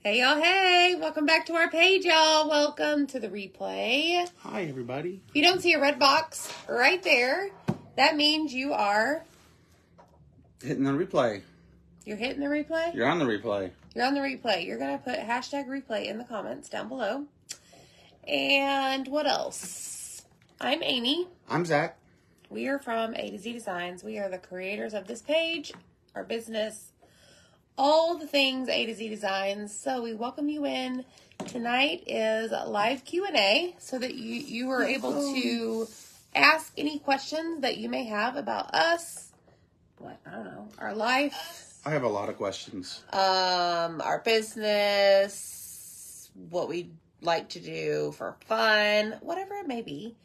Hey, y'all. Hey, welcome back to our page, y'all. Welcome to the replay. Hi, everybody. If you don't see a red box right there, that means you are... Hitting the replay. You're hitting the replay? You're on the replay. You're on the replay. You're going to put hashtag replay in the comments down below. And what else? I'm Amy. I'm Zack. We are from A2Z Designs. We are the creators of this page, our business, all the things A2Z Designs. So we welcome you in. Tonight is live Q&A so that you are able to ask any questions that you may have about us. What? I don't know. Our life. I have a lot of questions. Our business, what we like to do for fun, whatever it may be.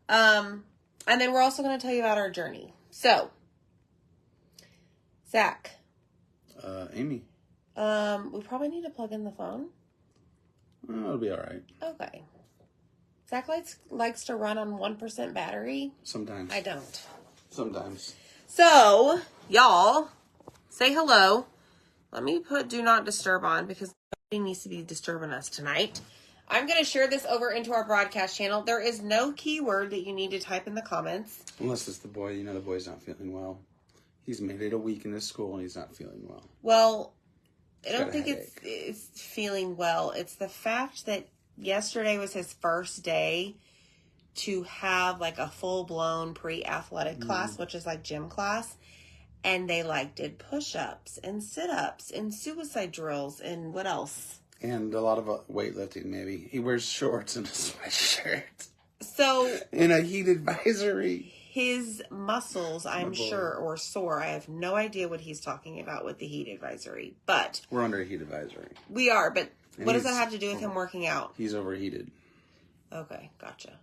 And then we're also going to tell you about our journey. So, Zack. Amy. We probably need to plug in the phone. It'll be all right. Okay. Zack likes to run on 1% battery. Sometimes. I don't. Sometimes. So, y'all, say hello. Let me put Do Not Disturb on because nobody needs to be disturbing us tonight. I'm going to share this over into our broadcast channel. There is no keyword that you need to type in the comments. Unless it's the boy. You know the boy's not feeling well. He's made it a week in this school and he's not feeling well. Well, I He's don't got a think headache. it's feeling well. It's the fact that yesterday was his first day to have like a full-blown pre-athletic class, which is like gym class. And they like did push-ups and sit-ups and suicide drills and what else? And a lot of weightlifting, maybe. He wears shorts and a sweatshirt. So In a heat advisory. his muscles, I'm sure, are sore. I have no idea what he's talking about with the heat advisory. But We're under a heat advisory. we are. But And what does that he's have to do with him working out? He's overheated. Okay, gotcha.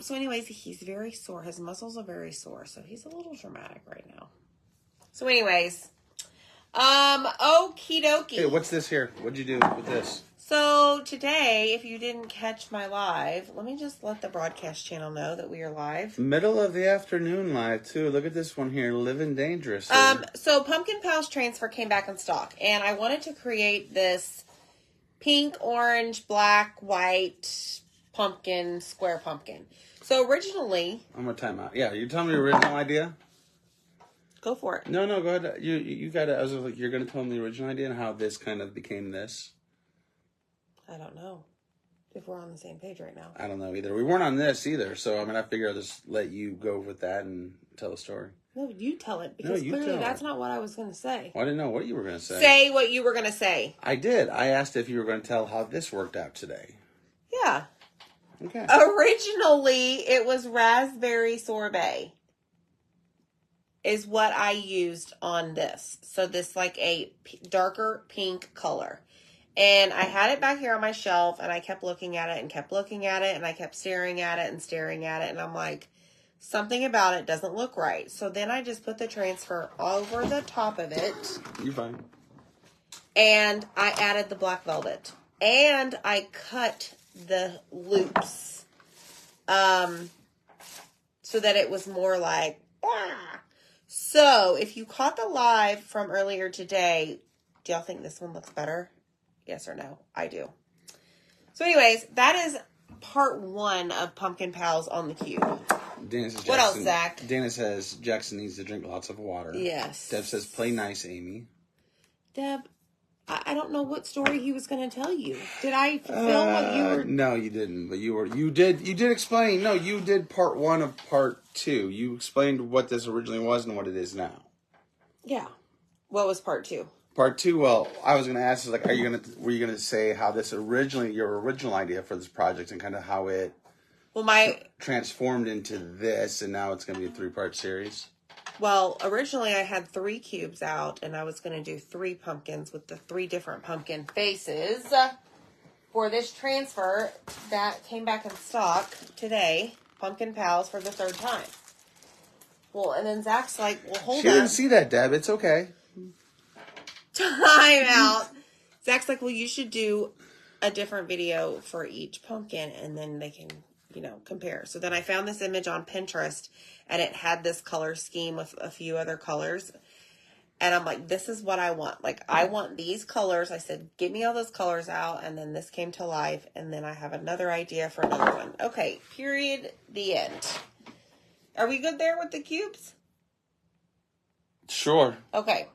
So anyways, he's very sore. His muscles are very sore. So he's a little dramatic right now. So anyways, okie dokie. Hey, what's this here? What'd you do with this? So today, if you didn't catch my live, let me just let the broadcast channel know that we are live. Middle of the afternoon live, too. Look at this one here. Living Dangerous. So Pumpkin Pals Transfer came back in stock, and I wanted to create this pink, orange, black, white pumpkin, square pumpkin. So originally... I'm going to time out. Yeah, you tell me your original idea? Go for it. No, go ahead. You got it. I was like, you're going to tell me the original idea and how this kind of became this? I don't know if we're on the same page right now. I don't know either. We weren't on this either, so I figure I'll just let you go with that and tell the story. No, you tell it, because you clearly tell that's it. not what I was going to say. Well, I didn't know what you were going to say. Say what you were going to say. I did. I asked if you were going to tell how this worked out today. Yeah. Okay. Originally, it was raspberry sorbet is what I used on this. So this like a darker pink color. And I had it back here on my shelf, and I kept looking at it and kept looking at it, and I kept staring at it and staring at it, and I'm like, something about it doesn't look right. So then I just put the transfer over the top of it. You're fine. And I added the black velvet. And I cut the loops so that it was more like, ah. So if you caught the live from earlier today, do y'all think this one looks better? Yes or no? I do. So anyways, that is part 1 of Pumpkin Pals on the Cube. Dana says What else, Zach? Dana says Jackson needs to drink lots of water. Yes. Deb says, play nice, Amy. Deb, I don't know what story he was going to tell you. Did I film what you were... No, you didn't. But you did explain. No, you did part 1 of part 2. You explained what this originally was and what it is now. Yeah. What was part 2? Part 2, well, I was going to ask, like, were you going to say how this your original idea for this project and kind of how it transformed into this, and now it's going to be a 3-part series? Well, originally I had 3 cubes out, and I was going to do 3 pumpkins with the 3 different pumpkin faces for this transfer that came back in stock today, Pumpkin Pals, for the 3rd time. Well, and then Zach's like, well, hold on. She didn't see that, Deb. It's okay. Time out. Zach's like, well, you should do a different video for each pumpkin, and then they can, compare. So then I found this image on Pinterest, and it had this color scheme with a few other colors. And I'm like, this is what I want. Like, I want these colors. I said, give me all those colors out. And then this came to life. And then I have another idea for another one. Okay, period, the end. Are we good there with the cubes? Sure. Okay.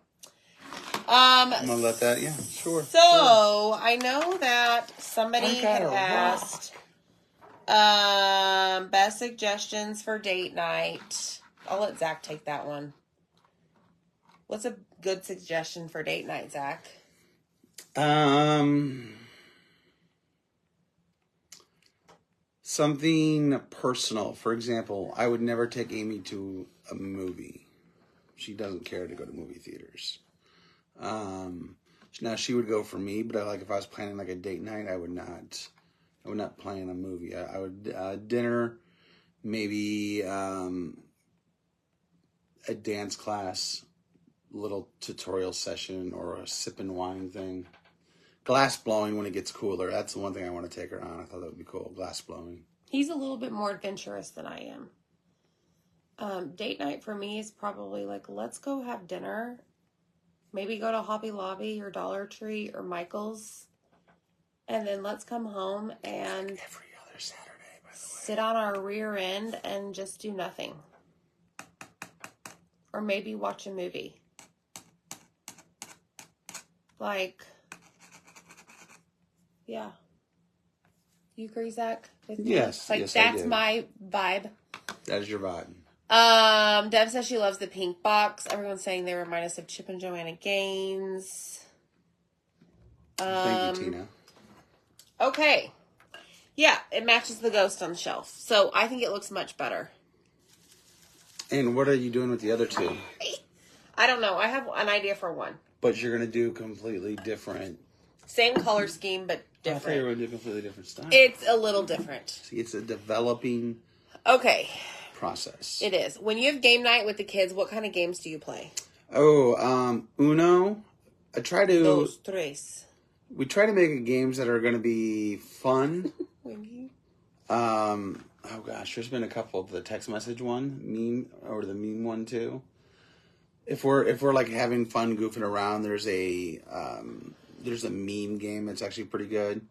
I'm going to let that, yeah, sure. So, sure. I know that somebody had asked best suggestions for date night. I'll let Zach take that one. What's a good suggestion for date night, Zach? Something personal. For example, I would never take Amy to a movie. She doesn't care to go to movie theaters. Now she would go for me, but if I was planning like a date night, I would not plan a movie. I would dinner, maybe a dance class, little tutorial session, or a sipping wine thing. Glass blowing when it gets cooler. That's the one thing I want to take her on. I thought that would be cool. Glass blowing. He's a little bit more adventurous than I am. Date night for me is probably like, let's go have dinner. Maybe go to Hobby Lobby or Dollar Tree or Michael's. And then let's come home and every other Saturday, by the way. Sit on our rear end and just do nothing. Or maybe watch a movie. Like, yeah. You agree, Zach? Yes. Like, yes, that's my vibe. That is your vibe. Deb says she loves the pink box. Everyone's saying they remind us of Chip and Joanna Gaines. Thank you, Tina. Okay. Yeah, it matches the ghost on the shelf. So I think it looks much better. And what are you doing with the other two? I don't know. I have an idea for one. But you're going to do completely different. Same color scheme, but different. I thought you were going to do completely different stuff. It's a little different. See, it's a developing process. It is. When you have game night with the kids, what kind of games do you play? Oh, Uno. I try to... Dos, tres. We try to make games that are going to be fun. Oh gosh, there's been a couple. The text message one, the meme one too. If we're like having fun goofing around, there's a meme game that's actually pretty good.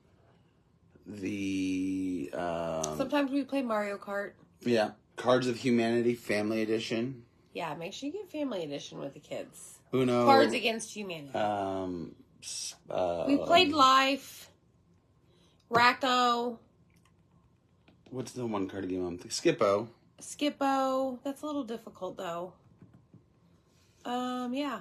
Sometimes we play Mario Kart. Yeah, Cards of Humanity Family Edition. Yeah, make sure you get Family Edition with the kids. Uno. Cards Against Humanity. We played Life. Racco. What's the one card game I'm thinking? Skippo. That's a little difficult though. Yeah.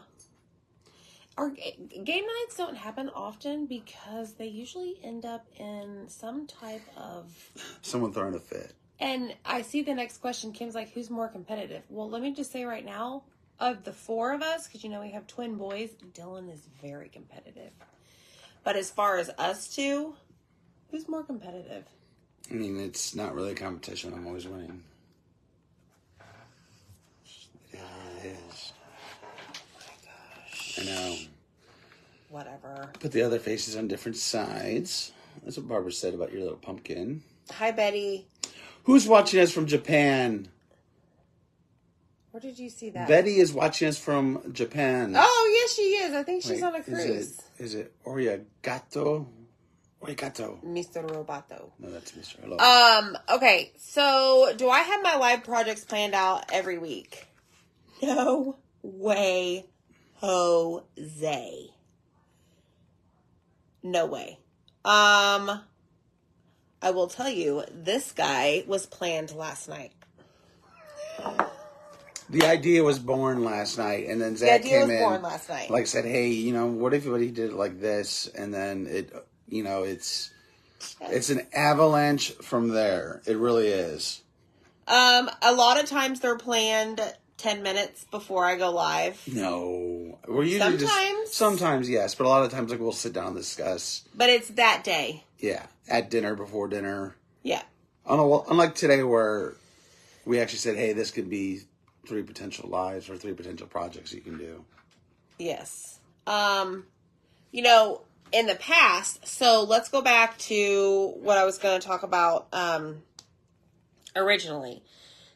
Our game nights don't happen often because they usually end up in some type of... Someone throwing a fit. And I see the next question. Kim's like, who's more competitive? Well, let me just say right now, of the four of us, because we have twin boys, Dylan is very competitive. But as far as us two, who's more competitive? I mean, it's not really a competition. I'm always winning. It is. Oh my gosh. I know. Whatever. Put the other faces on different sides. That's what Barbara said about your little pumpkin. Hi, Betty. Who's watching us from Japan? Where did you see that? Betty is watching us from Japan. Oh, yes, she is. I think she's on a cruise. Is it Oriagato? Origato. Mr. Roboto. No, that's Mr. Hello. Okay, so do I have my live projects planned out every week? No way, Jose. No way. I will tell you, this guy was planned last night. The idea was born last night, and then Zach came in. The idea was born last night. Like said, hey, what if he did it like this, and then it, it's an avalanche from there. It really is. A lot of times they're planned 10 minutes before I go live. No, we're usually sometimes yes, but a lot of times we'll sit down and discuss. But it's that day. Yeah, at dinner, before dinner. Yeah. Unlike today, where we actually said, hey, this could be 3 potential lives or 3 potential projects you can do. Yes. In the past, so let's go back to what I was going to talk about originally.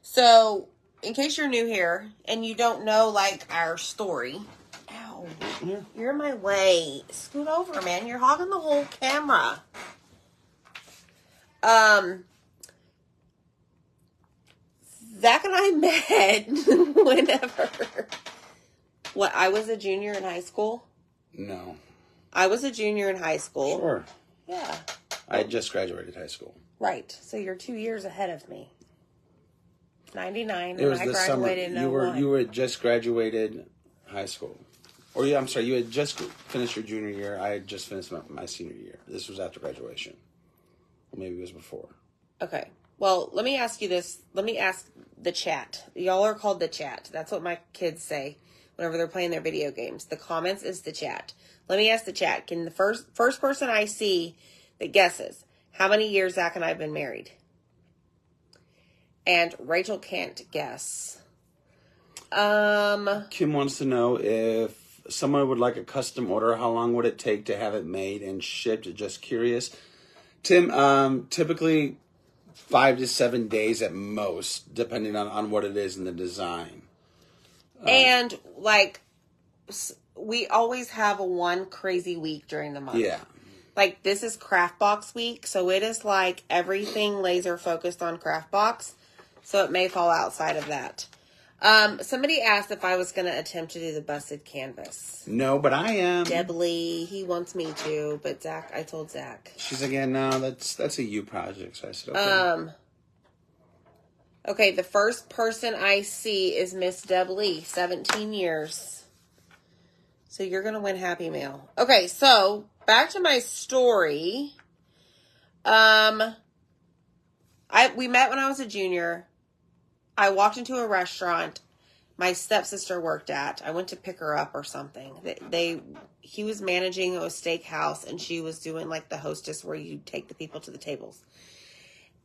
So, in case you're new here and you don't know, our story, No. You're in my way. Scoot over, man. You're hogging the whole camera. Zach and I met whenever. What, I was a junior in high school? No. I was a junior in high school. Sure. Yeah. I had just graduated high school. Right. So you're 2 years ahead of me. 99. It was and the I summer. graduated in 01. You were just graduated high school. Or yeah, I'm sorry. You had just finished your junior year. I had just finished my senior year. This was after graduation. Or maybe it was before. Okay. Well, let me ask you this. Let me ask the chat. Y'all are called the chat. That's what my kids say whenever they're playing their video games. The comments is the chat. Let me ask the chat. Can the first person I see that guesses how many years Zach and I have been married? And Rachel can't guess. Kim wants to know if someone would like a custom order, how long would it take to have it made and shipped? Just curious. Tim, typically 5 to 7 days at most, depending on what it is in the design. And like, we always have one crazy week during the month. Yeah. Like, this is craft box week, so it is like everything laser focused on craft box. So it may fall outside of that. Somebody asked if I was going to attempt to do the busted canvas. No, but I am. Deb Lee, he wants me to, but Zach, I told Zach. She's like, yeah, no, that's a you project. So I said, okay. Okay, the first person I see is Miss Deb Lee, 17 years. So you're going to win Happy Mail. Okay, so back to my story. We met when I was a junior. I walked into a restaurant my stepsister worked at. I went to pick her up or something. He was managing a steakhouse and she was doing like the hostess where you take the people to the tables.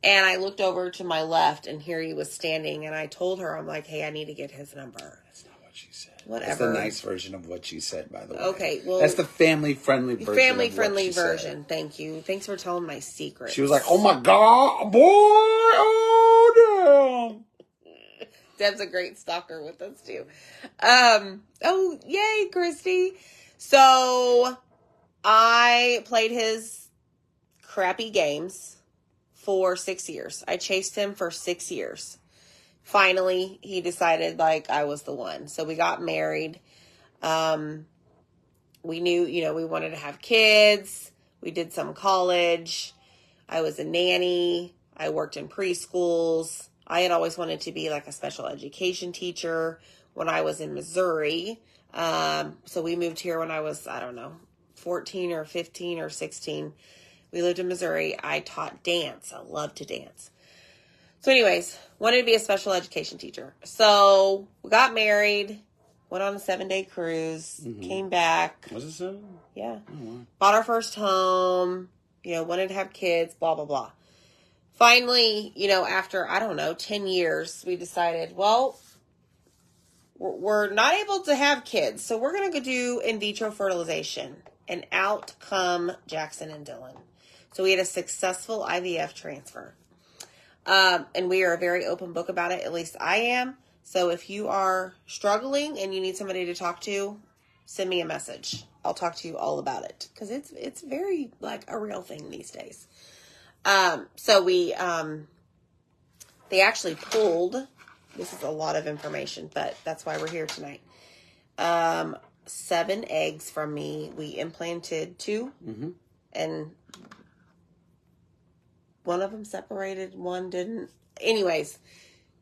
And I looked over to my left and here he was standing and I told her, I'm like, hey, I need to get his number. That's not what she said. Whatever. That's the nice version of what she said, by the way. Okay, well, that's the family-friendly version. Family-friendly version. Thank you. Thanks for telling my secret. She was like, "Oh my god, boy! Oh damn!" Deb's a great stalker with us too. Oh yay, Christy! So I played his crappy games for 6 years. I chased him for 6 years. Finally, he decided like I was the one. So we got married. We knew, we wanted to have kids. We did some college. I was a nanny. I worked in preschools. I had always wanted to be like a special education teacher when I was in Missouri. So we moved here when I was, 14 or 15 or 16. We lived in Missouri. I taught dance. I loved to dance. So anyways, wanted to be a special education teacher. So we got married, went on a 7-day cruise, came back. Was it 7? Yeah. Oh, wow. Bought our first home, wanted to have kids, blah, blah, blah. Finally, after, 10 years, we decided, well, we're not able to have kids. So we're going to go do in vitro fertilization. And out come Jackson and Dylan. So we had a successful IVF transfer. And we are a very open book about it. At least I am. So if you are struggling and you need somebody to talk to, send me a message. I'll talk to you all about it. Because it's very like a real thing these days. So we, they actually pulled, this is a lot of information, but that's why we're here tonight. 7 eggs from me. We implanted 2. Mm-hmm. And one of them separated, one didn't. Anyways,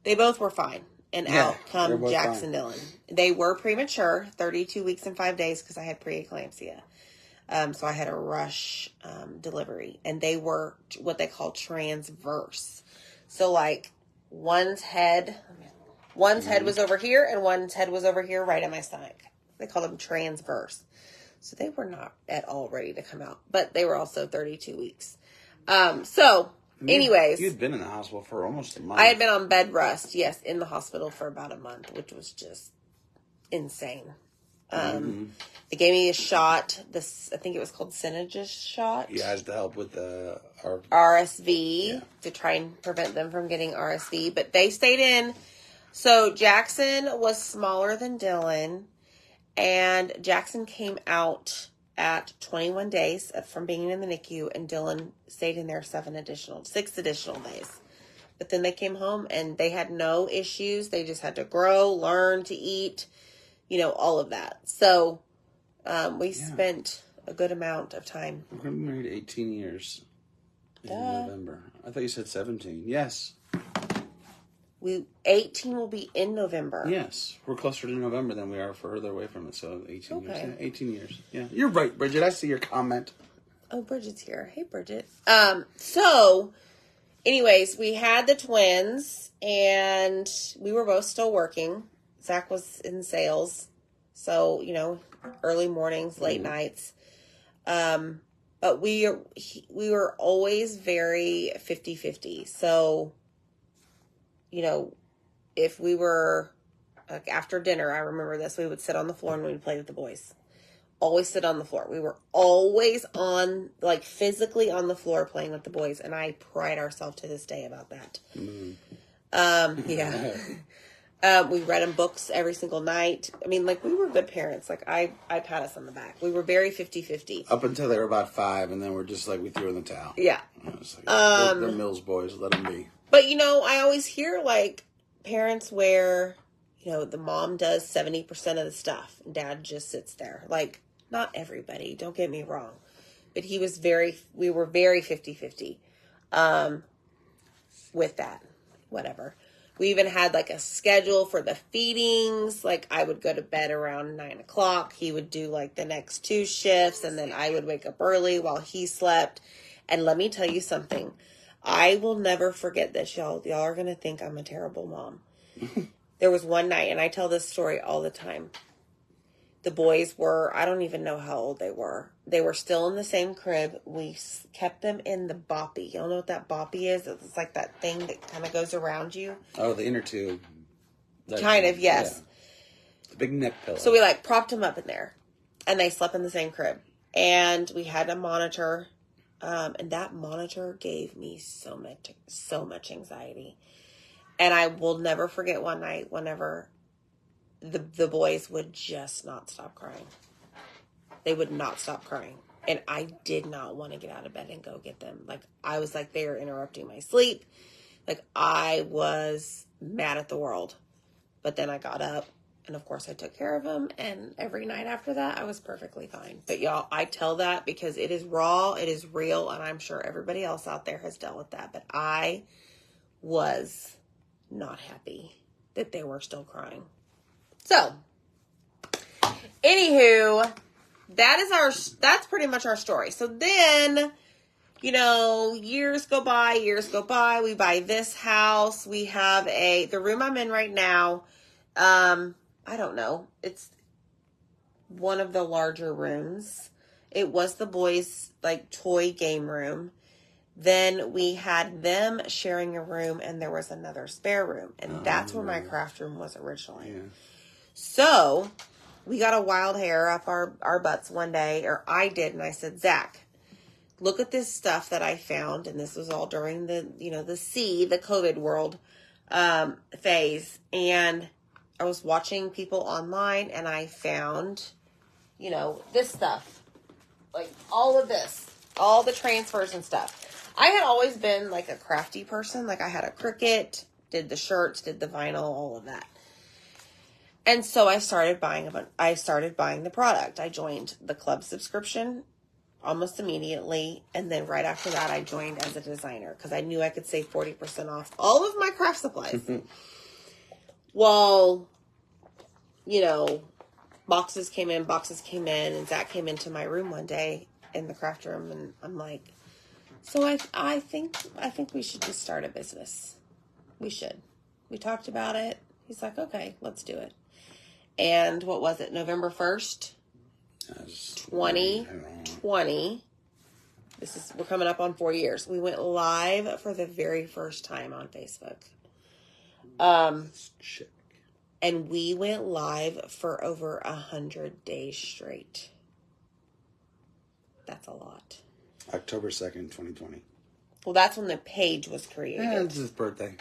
they both were fine. And out come Jackson Dylan. They were premature, 32 weeks and 5 days, because I had preeclampsia. So I had a rush delivery. And they were what they call transverse. So like one's head was over here and one's head was over here right in my stomach. They called them transverse. So they were not at all ready to come out. But they were also 32 weeks. Anyways. You'd been in the hospital for almost a month. I had been on bed rest, yes, in the hospital for about a month, which was just insane. They gave me a shot, I think it was called Synergist shot. You guys to help with the RSV, to try and prevent them from getting RSV. But they stayed in. So Jackson was smaller than Dylan. And Jackson came out at 21 days from being in the NICU, and Dylan stayed in there 6 additional days. But then they came home and they had no issues. They just had to grow, learn to eat, all of that. So we spent a good amount of time. We're going to be married 18 years in November. I thought you said 17. Yes. 18 will be in November. Yes. We're closer to November than we are further away from it. So 18 years. Yeah, 18 years. Yeah. You're right, Bridget. I see your comment. Oh, Bridget's here. Hey, Bridget. So, anyways, we had the twins, and we were both still working. Zach was in sales. So, early mornings, late nights. But we were always very 50-50. So, if we were, like, after dinner, I remember this, we would sit on the floor and we would play with the boys. Always sit on the floor. We were always physically on the floor playing with the boys. And I pride ourselves to this day about that. Yeah. We read them books every single night. I mean, we were good parents. I pat us on the back. We were very 50-50. Up until they were about 5, and then we're just we threw in the towel. Yeah. They're Mills boys. Let them be. But, I always hear, parents where, the mom does 70% of the stuff, and dad just sits there. Not everybody, don't get me wrong. But we were very 50-50 with that. Whatever. We even had a schedule for the feedings. I would go to bed around 9 o'clock. He would do the next 2 shifts, and then I would wake up early while he slept. And let me tell you something. I will never forget this, y'all. Y'all are going to think I'm a terrible mom. There was one night, and I tell this story all the time. The boys were, I don't even know how old they were. They were still in the same crib. We kept them in the boppy. You don't know what that boppy is? It's that thing that kind of goes around you. Oh, the inner tube. Kind of, yes. Yeah. The big neck pillow. So we propped them up in there. And they slept in the same crib. And we had a monitor. And that monitor gave me so much anxiety. And I will never forget one night whenever the boys would just not stop crying. They would not stop crying. And I did not want to get out of bed and go get them. I was they were interrupting my sleep. I was mad at the world. But then I got up. And, of course, I took care of them. And every night after that, I was perfectly fine. But, y'all, I tell that because it is raw. It is real. And I'm sure everybody else out there has dealt with that. But I was not happy that they were still crying. So, anywho, that's pretty much our story. So then, years go by. We buy this house. We have the room I'm in right now. I don't know. It's one of the larger rooms. It was the boys' toy game room. Then we had them sharing a room, and there was another spare room. And that's where my craft room was originally. Yeah. So, we got a wild hair up our butts one day, or I did, and I said, Zach, look at this stuff that I found, and this was all during the COVID world phase, and I was watching people online, and I found, this stuff, all of this, all the transfers and stuff. I had always been, a crafty person. I had a Cricut, did the shirts, did the vinyl, all of that. And so I started buying the product. I joined the club subscription almost immediately. And then right after that, I joined as a designer because I knew I could save 40% off all of my craft supplies. Well, boxes came in, and Zach came into my room one day in the craft room, and I'm like, so I think we should just start a business. We should. We talked about it. He's like, okay, let's do it. And what was it? November 1st, 2020. We're coming up on 4 years. We went live for the very first time on Facebook. And we went live for over 100 days straight. That's a lot. October 2nd, 2020. Well, that's when the page was created. Yeah, it's his birthday.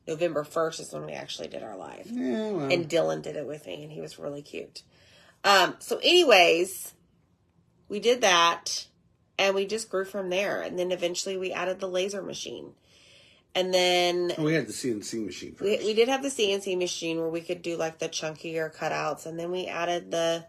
November 1st is when we actually did our live. Yeah, well. And Dylan did it with me, and he was really cute. So anyways, we did that and we just grew from there. And then eventually we added the laser machine. And then we had the CNC machine first. We did have the CNC machine where we could do like the chunkier cutouts. And then we added the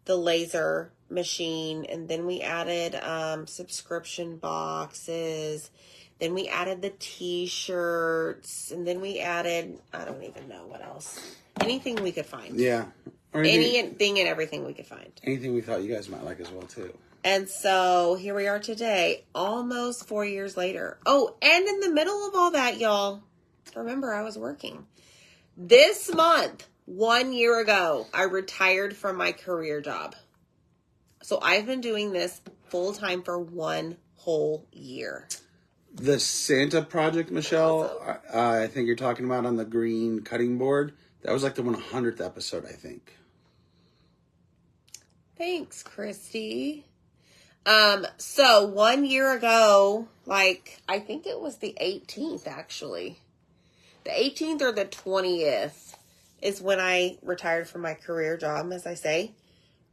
laser machine. And then we added subscription boxes. Then we added the t-shirts. And then we added, I don't even know what else. Anything we could find. Yeah. Or anything and everything we could find. Anything we thought you guys might like as well, too. And so here we are today, almost 4 years later. Oh, and in the middle of all that, y'all, remember I was working. This month, 1 year ago, I retired from my career job. So I've been doing this full time for 1 whole year. The Santa project, Michelle, I think you're talking about on the green cutting board. That was like the 100th episode, I think. Thanks, Christy. So 1 year ago, like, I think it was the 18th, actually. The 18th or the 20th is when I retired from my career job, as I say.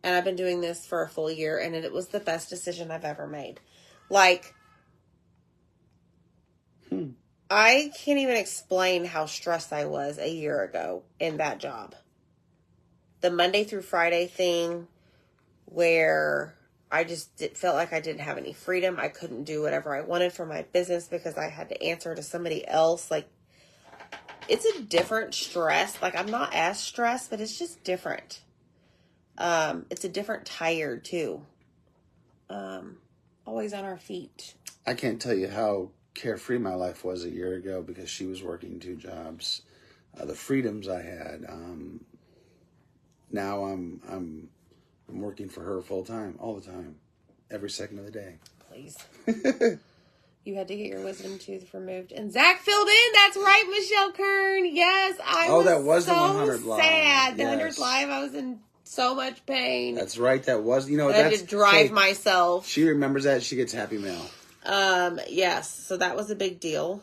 And I've been doing this for a full year, and it was the best decision I've ever made. Like, I can't even explain how stressed I was a year ago in that job. The Monday through Friday thing where I just felt like I didn't have any freedom. I couldn't do whatever I wanted for my business because I had to answer to somebody else. Like, it's a different stress. Like, I'm not as stressed, but it's just different. It's a different tired too. Always on our feet. I can't tell you how carefree my life was a year ago because she was working 2 jobs. The freedoms I had. Now I'm working for her full time, all the time, every second of the day. Please. You had to get your wisdom tooth removed. And Zach filled in. That's right, Michelle Kern. Yes, that was so the 100th live. Sad. The Yes. 100th live, I was in so much pain. That's right. That was, I had to drive myself. She remembers that. She gets happy mail. Yes. So that was a big deal.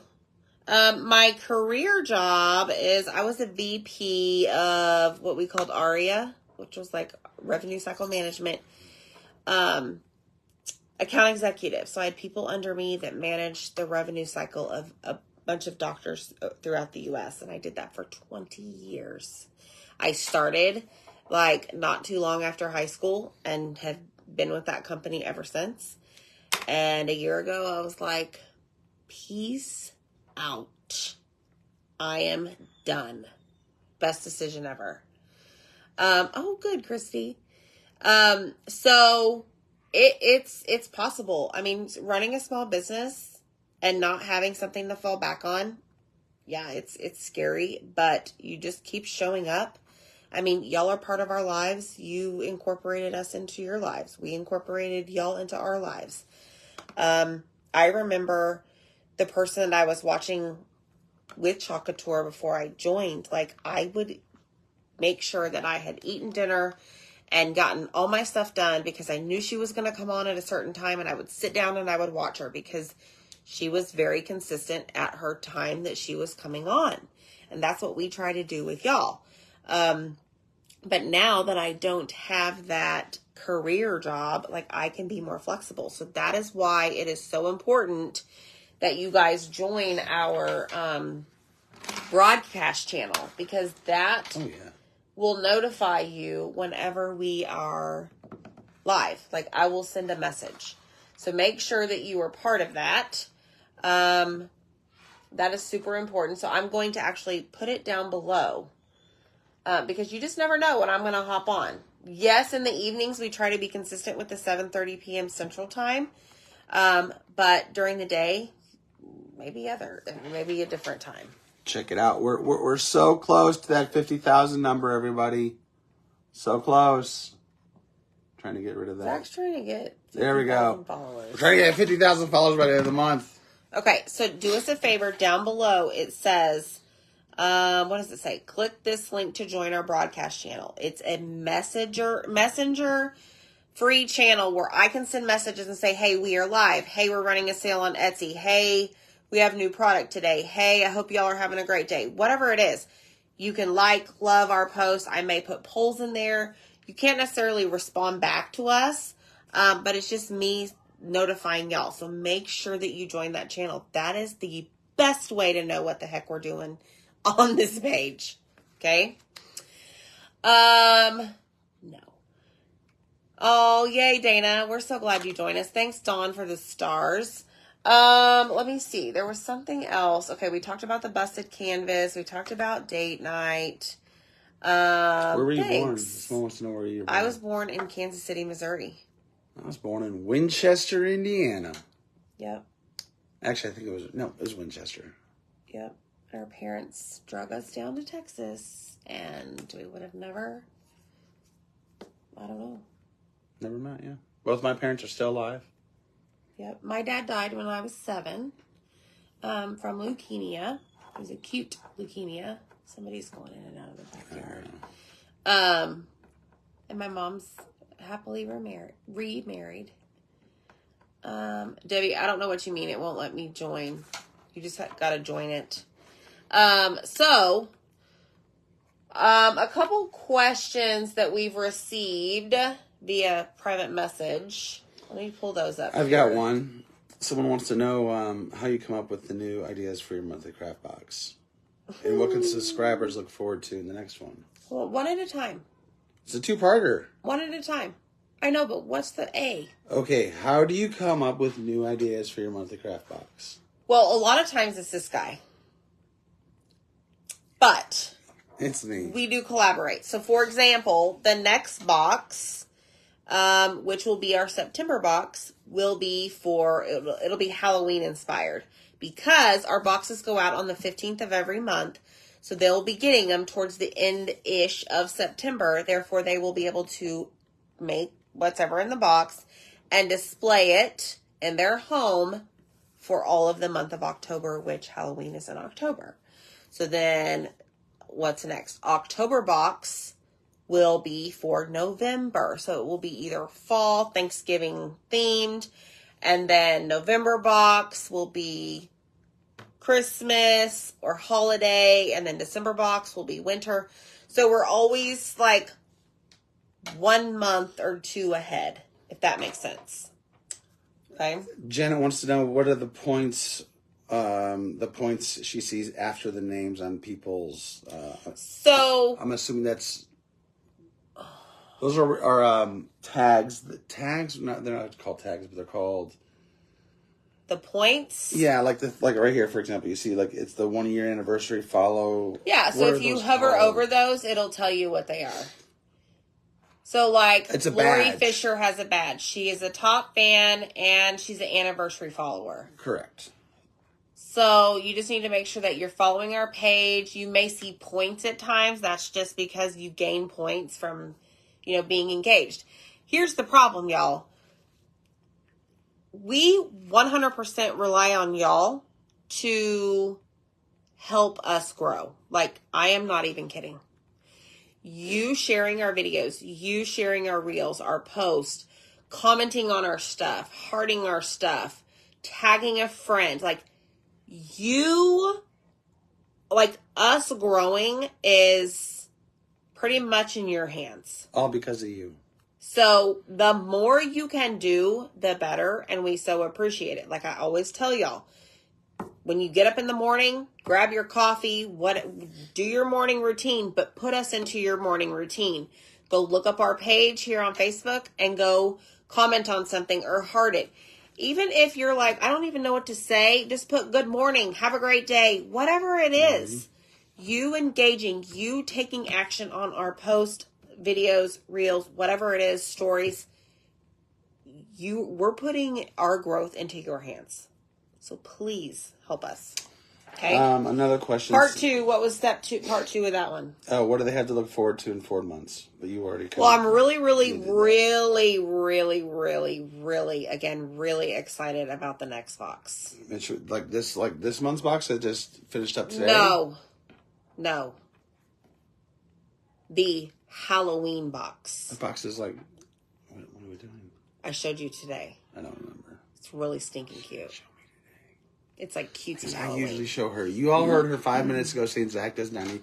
My career job is I was a VP of what we called ARIA, which was like revenue cycle management, account executive. So I had people under me that managed the revenue cycle of a bunch of doctors throughout the U.S. And I did that for 20 years. I started like not too long after high school and have been with that company ever since. And a year ago, I was like, peace out. I am done. Best decision ever. Oh, good, Christy. So it's possible. I mean, running a small business and not having something to fall back on. Yeah, it's scary, but you just keep showing up. I mean, y'all are part of our lives. You incorporated us into your lives. We incorporated y'all into our lives. I remember the person that I was watching with Chocateur before I joined, like I would make sure that I had eaten dinner and gotten all my stuff done because I knew she was going to come on at a certain time, and I would sit down and I would watch her because she was very consistent at her time that she was coming on. And that's what we try to do with y'all. But now that I don't have that career job, like I can be more flexible. So that is why it is so important that you guys join our broadcast channel, because that will notify you whenever we are live. Like I will send a message. So make sure that you are part of that. That is super important. So I'm going to actually put it down below. Because you just never know when I'm going to hop on. Yes, in the evenings, we try to be consistent with the 7:30 p.m. Central Time. But during the day, maybe a different time. Check it out. We're so close to that 50,000 number, everybody. So close. Trying to get rid of that. Zach's trying to get 50,000 followers. We're trying to get 50,000 followers by the end of the month. Okay, so do us a favor. Down below, it says... what does it say? Click this link to join our broadcast channel. It's a messenger free channel where I can send messages and say, hey, we are live. Hey, we're running a sale on Etsy. Hey, we have new product today. Hey, I hope y'all are having a great day. Whatever it is, you can like, love our posts. I may put polls in there. You can't necessarily respond back to us, but it's just me notifying y'all. So make sure that you join that channel. That is the best way to know what the heck we're doing on this page. Okay? No. Oh, yay, Dana. We're so glad you joined us. Thanks, Dawn, for the stars. Let me see. There was something else. Okay, we talked about the busted canvas. We talked about date night. Where were you born? Someone wants to know where you were born. I was born in Kansas City, Missouri. I was born in Winchester, Indiana. Yep. Actually, I think it was Winchester. Yep. Our parents drug us down to Texas, and we would have never, I don't know. Never met, yeah. Both my parents are still alive. Yep. My dad died when I was 7 from leukemia. It was acute leukemia. Somebody's going in and out of the backyard. And my mom's happily remarried. Debbie, I don't know what you mean. It won't let me join. You just got to join it. So, a couple questions that we've received via private message. Let me pull those up. I've got one. Someone wants to know how you come up with the new ideas for your monthly craft box. And what can subscribers look forward to in the next one? Well, one at a time. It's a 2-parter. One at a time. I know, but what's the A? Okay, how do you come up with new ideas for your monthly craft box? Well, a lot of times it's this guy. But it's me. We do collaborate. So, for example, the next box, which will be our September box, will be it'll be Halloween inspired. Because our boxes go out on the 15th of every month. So they'll be getting them towards the end-ish of September. Therefore, they will be able to make whatever in the box and display it in their home for all of the month of October, which Halloween is in October. So then, what's next? October box will be for November. So it will be either fall, Thanksgiving themed. And then November box will be Christmas or holiday. And then December box will be winter. So we're always like 1 month or 2 ahead, if that makes sense. Okay. Janet wants to know what are the points she sees after the names on people's. So I'm assuming those are tags. The tags, they're not called tags, but they're called the points. Yeah, like right here, for example, you see it's the 1 year anniversary follow. Yeah, so if you hover over those, it'll tell you what they are. So it's a Lori badge. Fisher has a badge. She is a top fan and she's an anniversary follower. Correct. So you just need to make sure that you're following our page. You may see points at times. That's just because you gain points from being engaged. Here's the problem, y'all. We 100% rely on y'all to help us grow. I am not even kidding. You sharing our videos, you sharing our reels, our posts, commenting on our stuff, hearting our stuff, tagging a friend. Us growing is pretty much in your hands. All because of you. So the more you can do, the better. And we so appreciate it. Like I always tell y'all, when you get up in the morning, grab your coffee, do your morning routine, but put us into your morning routine. Go look up our page here on Facebook and go comment on something or heart it. Even if you're like, I don't even know what to say, just put good morning, have a great day, whatever it is. You engaging, you taking action on our post, videos, reels, whatever it is, stories. We're putting our growth into your hands. So please help us. Okay. Another question. Part 2. What was step 2? Part 2 of that one. What do they have to look forward to in 4 months? But you already covered. Well, I'm really again really excited about the next box. It should, this month's box that just finished up today. No. The Halloween box. The box is what are we doing? I showed you today. I don't remember. It's really stinking cute. It's cutesy I Halloween. usually show her. You all heard her 5 minutes ago saying Zach does 99%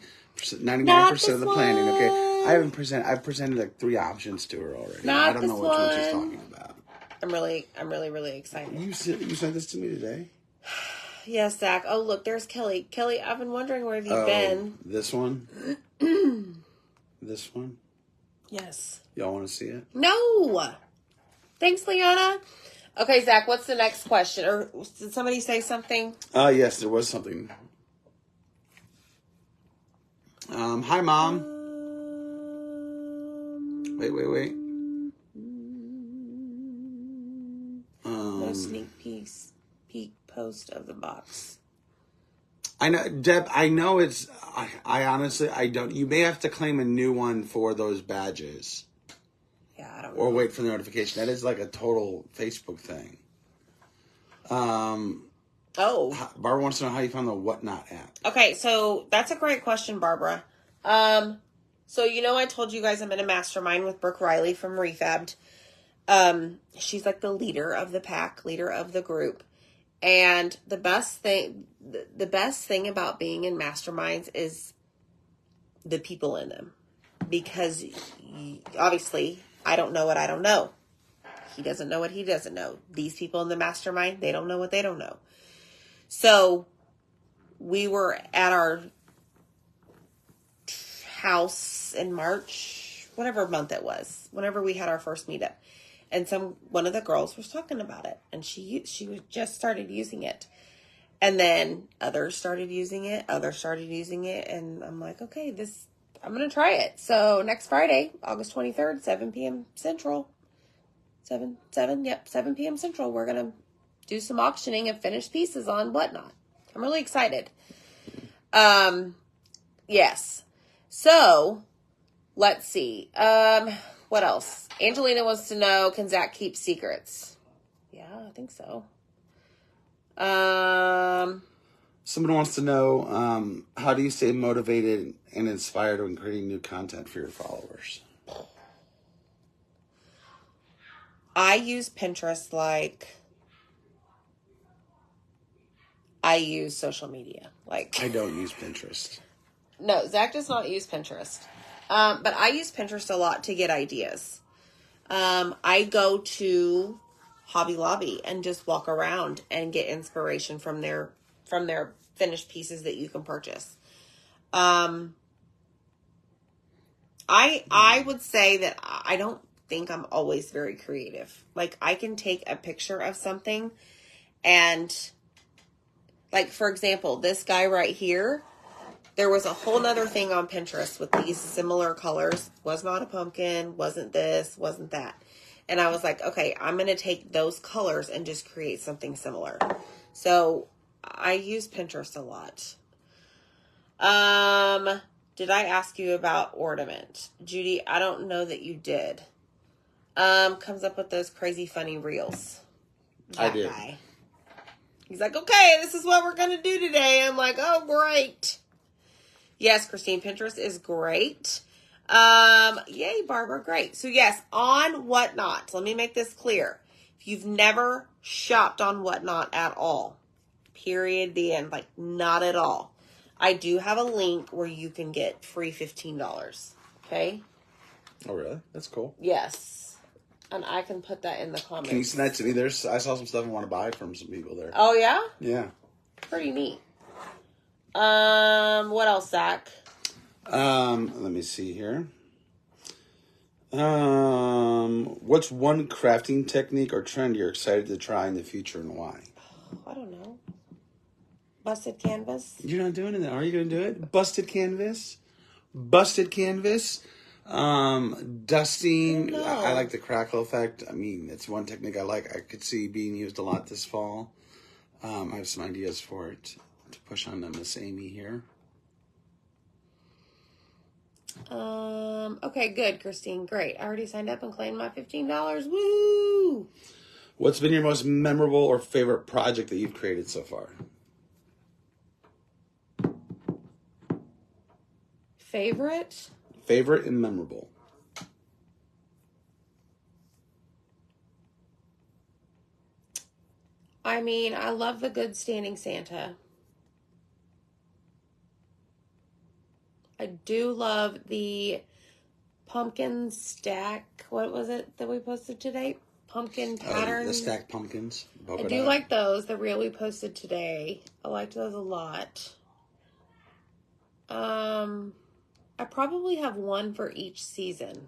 of the planning, okay? I've presented like 3 options to her already. Not I don't know which one she's talking about. I'm really excited. You sent this to me today? Yes, Zach. Oh, look, there's Kelly. Kelly, I've been wondering where have you been. This one? This one? Yes. Y'all want to see it? No. Thanks, Liana. Okay, Zach, what's the next question? Or did somebody say something? Yes, there was something. Hi, Mom. Wait. No sneak peek post of the box. I know, Deb, I know it's, I honestly, I don't, you may have to claim a new one for those badges. Yeah, I don't know. Or wait for the notification. That is like a total Facebook thing. Barbara wants to know how you found the Whatnot app. Okay, so that's a great question, Barbara. So I told you guys I'm in a mastermind with Brooke Riley from Refabbed. She's like the leader of the pack, leader of the group. And the best thing about being in masterminds is the people in them. Because obviously I don't know what I don't know. He doesn't know what he doesn't know. These people in the mastermind, they don't know what they don't know. So we were at our house in March, whatever month it was, whenever we had our first meetup. And one of the girls was talking about it, and she just started using it. And then others started using it, and I'm like, okay, I'm going to try it. So next Friday, August 23rd, 7 p.m. Central, 7 p.m. Central, we're going to do some auctioning of finished pieces on Whatnot. I'm really excited. Yes. So, let's see. What else? Angelina wants to know, can Zach keep secrets? Yeah, I think so. Someone wants to know, how do you stay motivated and inspired when creating new content for your followers? I use Pinterest like I use social media. Like I don't use Pinterest. No, Zach does not use Pinterest. But I use Pinterest a lot to get ideas. I go to Hobby Lobby and just walk around and get inspiration from their finished pieces that you can purchase. I would say that I don't think I'm always very creative. Like, I can take a picture of something and, like, for example, this guy right here, there was a whole nother thing on Pinterest with these similar colors. Was not a pumpkin, wasn't this, wasn't that. And I was like, okay, I'm going to take those colors and just create something similar. So I use Pinterest a lot. Did I ask you about ornament? Judy, I don't know that you did. Comes up with those crazy funny reels. I did. Guy. He's like, okay, this is what we're going to do today. I'm like, oh, great. Yes, Christine, Pinterest is great. Yay, Barbara, great. So yes, on Whatnot, let me make this clear. If you've never shopped on Whatnot at all, period, the end, like not at all, I do have a link where you can get free $15. Okay? Oh, really? That's cool. Yes. And I can put that in the comments. Can you send that to me? I saw some stuff I want to buy from some people there. Oh, yeah? Yeah. Pretty neat. What else, Zach? Let me see here. What's one crafting technique or trend you're excited to try in the future and why? I don't know. Busted canvas? You're not doing it, are you going to do it? Busted canvas? Busted canvas? Dusting. I like the crackle effect. I mean, it's one technique I like. I could see being used a lot this fall. I have some ideas for it to push on Miss Amy here. Okay, good, Christine. Great. I already signed up and claimed my $15. Woo! What's been your most memorable or favorite project that you've created so far? Favorite? Favorite and memorable. I mean, I love the Good Standing Santa. I do love the pumpkin stack. What was it that we posted today? Pumpkin pattern. The stacked pumpkins. I do like those. The reel we posted today. I liked those a lot. I probably have one for each season.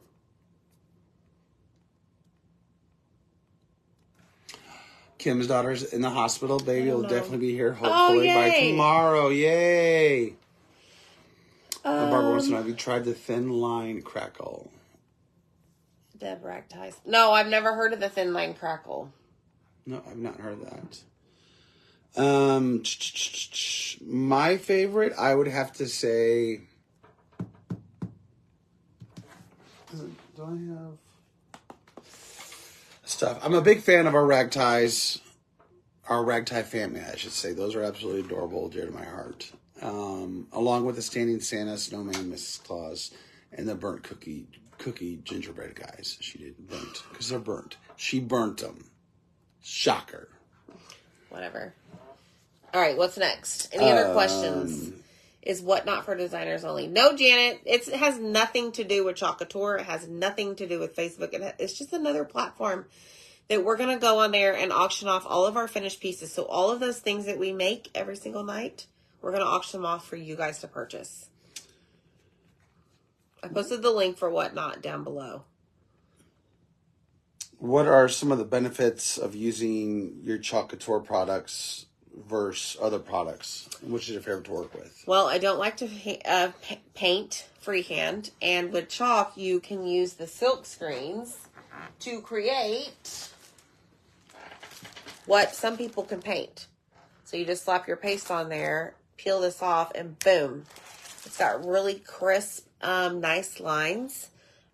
Kim's daughter's in the hospital. Baby will definitely be here hopefully by tomorrow. Yay! Barbara wants to know, have you tried the thin line crackle? Deb Ragties. No, I've never heard of the thin line crackle. No, I've not heard that. My favorite, I would have to say... Do I have stuff? I'm a big fan of our ragties, our ragtie family, I should say. Those are absolutely adorable, dear to my heart. Along with the Standing Santa, Snowman, Mrs. Claus, and the burnt cookie gingerbread guys. She did burnt because they're burnt. She burnt them. Shocker. Whatever. All right, what's next? Any other questions? Is Whatnot for Designers only? No, Janet. It has nothing to do with Chocateur. It has nothing to do with Facebook. It's just another platform that we're going to go on there and auction off all of our finished pieces. So all of those things that we make every single night, we're going to auction them off for you guys to purchase. I posted the link for Whatnot down below. What are some of the benefits of using your Chocateur products versus other products? Which is your favorite to work with? Well, I don't like to paint freehand. And with chalk, you can use the silk screens to create what some people can paint. So you just slap your paste on there, peel this off, and boom. It's got really crisp, nice lines.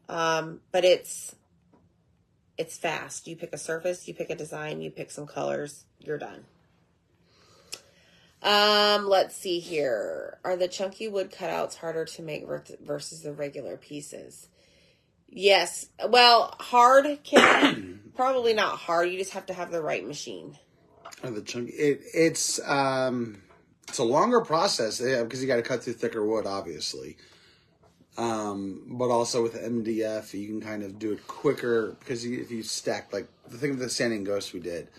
But it's fast. You pick a surface, you pick a design, you pick some colors, you're done. Let's see here. Are the chunky wood cutouts harder to make versus the regular pieces? Yes. Well, hard can probably not hard. You just have to have the right machine. The chunky, it's a longer process because you got to cut through thicker wood, obviously. But also with MDF, you can kind of do it quicker because if you stack, like the thing with the Standing Ghost we did,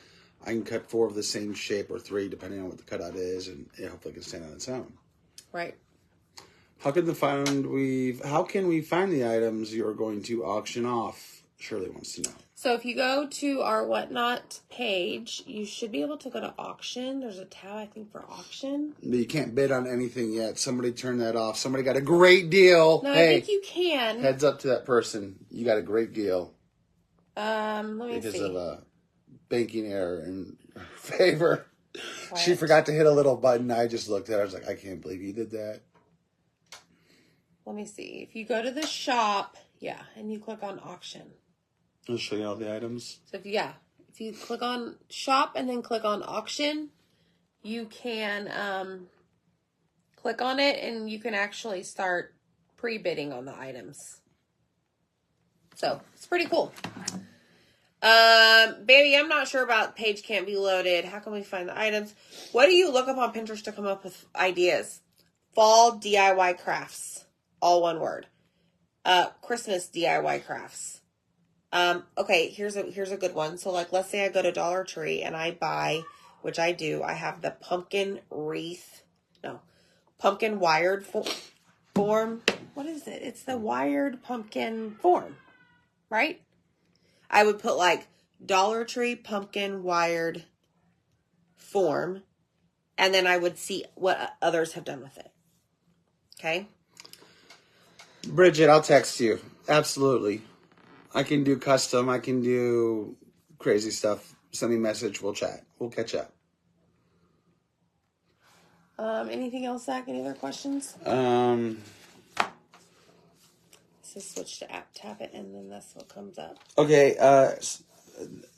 I can cut 4 of the same shape or 3 depending on what the cutout is, and it hopefully can stand on its own. Right. How can we find the items you're going to auction off? Shirley wants to know. So if you go to our Whatnot page, you should be able to go to auction. There's a tab, I think, for auction. But you can't bid on anything yet. Somebody turned that off. Somebody got a great deal. No, hey, I think you can. Heads up to that person. You got a great deal. Let me see. Because of a banking error in her favor. What? She forgot to hit a little button. I just looked at her. I was like, I can't believe you did that. Let me see. If you go to the shop, and you click on auction. I'll show you all the items. So if you click on shop and then click on auction, you can click on it and you can actually start pre-bidding on the items. So it's pretty cool. Baby, I'm not sure about page can't be loaded. How can we find the items? What do you look up on Pinterest to come up with ideas? Fall DIY crafts. All one word. Christmas DIY crafts. Okay, here's a good one. So like, let's say I go to Dollar Tree and I buy, which I do, I have the pumpkin wired form. What is it? It's the wired pumpkin form, right? I would put like Dollar Tree pumpkin wired form, and then I would see what others have done with it. Okay? Bridget, I'll text you. Absolutely. I can do custom. I can do crazy stuff. Send me a message. We'll chat. We'll catch up. Anything else, Zach? Any other questions? Let's just switch to app, tap it, and then that's what comes up. Okay.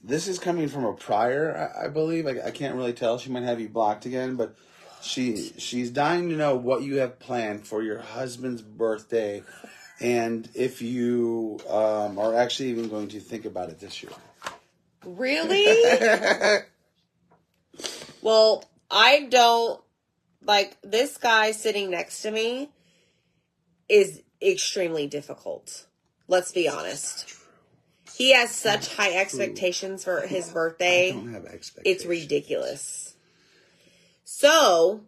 This is coming from a prior, I believe. I can't really tell. She might have you blocked again, but she's dying to know what you have planned for your husband's birthday. And if you are actually even going to think about it this year. Really? Well, I don't, like, this guy sitting next to me is extremely difficult. Let's be honest. He has such high expectations for his birthday. I don't have expectations. It's ridiculous. So,